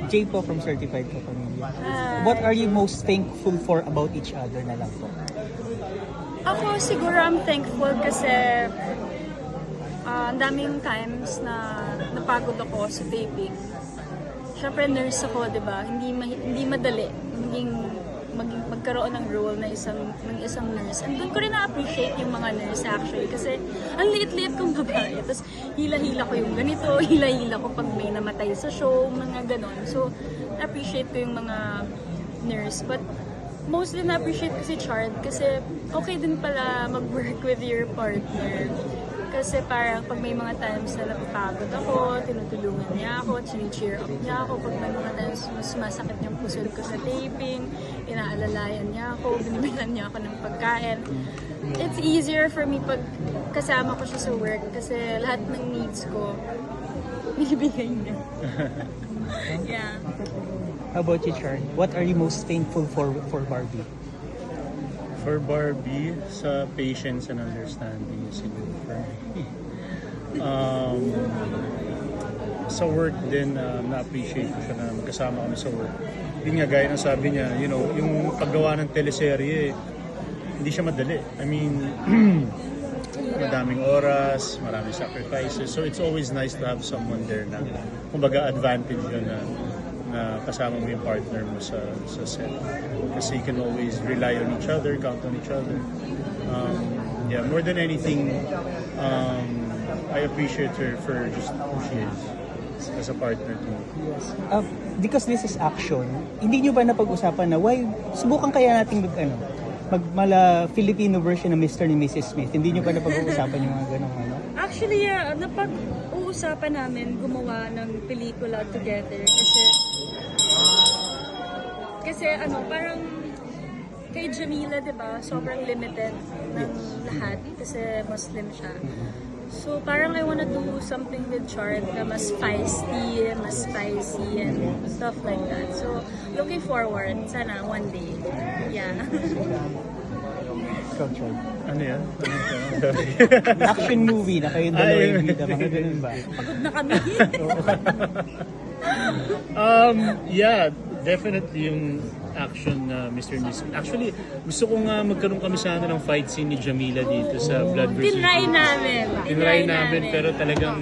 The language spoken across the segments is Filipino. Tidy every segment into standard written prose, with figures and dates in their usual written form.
Jay po from Certified Kapamilya. What are you most thankful for about each other na lang po? Ako siguro I'm thankful kasi ang daming times na napagod ako sa taping. Siyempre nurse ako, di ba? Hindi madali magkaroon ng role na isang nurse. And doon ko rin na-appreciate yung mga nurse actually kasi ang liit-liit kong babae. Tapos hila-hila ko yung ganito, hila-hila ko pag may namatay sa show, mga ganon. So, appreciate ko yung mga nurse. But mostly na-appreciate ko si Chard kasi okay din pala mag-work with your partner. Kasi parang pag may mga times na napapagod ako, tinutulungan niya ako, chini-cheer up niya ako. Pag may mga times mas masakit yung puso ko sa taping, inaalalayan niya ako, binibilan niya ako ng pagkain. It's easier for me pag kasama ko siya sa work kasi lahat ng needs ko, binibigay niya. Yeah. How about you, Chard? What are you most thankful for Barbie? For Barbie, sa patience and understanding siguro for me. Sa work din, na-appreciate ko siya na magkasama kami sa work. Yun nga, gaya ng sabi niya, you know, yung paggawa ng teleserye, hindi siya madali. I mean, madaming oras, maraming sacrifices. So it's always nice to have someone there na, kumbaga, advantage yun na kasama mo yung partner mo sa set. Kasi you can always rely on each other, count on each other. Yeah, more than anything, I appreciate her for just who she is as a partner to me. Yes. Because this is action, hindi nyo ba napag-usapan na why subukan kaya natin magmala Filipino version ng Mr. and Mrs. Smith? Hindi nyo ba napag-uusapan yung mga ganong ano? Actually, napag-uusapan namin gumawa ng pelikula together kasi parang kay Jamila, diba, sobrang limited ng lahat kasi Muslim siya. So parang I wanna do something with Chard na mas feisty, mas spicy and stuff like that. So looking forward, sana one day. Yeah. Ikaw, Chard. Ano yan? Action movie na kayo dalawa yung bida, mga ganun ba? Pagod na kami. Yeah, definitely yung action na Mr. and Mrs. Actually, gusto ko nga magkaroon kami sana ng fight scene ni Jamila dito sa Blood vs. Tinry namin. Tinry namin, pero talagang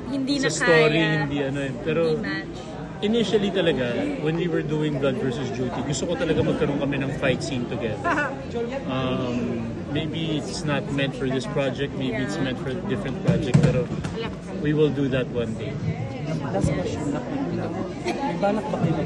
hindi sa na story, kaya. hindi pero Hindi match. initially talaga, when we were doing Blood vs. Duty, gusto ko talaga magkaroon kami ng fight scene together. Maybe it's not meant for this project, maybe it's meant for a different project, pero we will do that one day. Last question. May balak ba kayo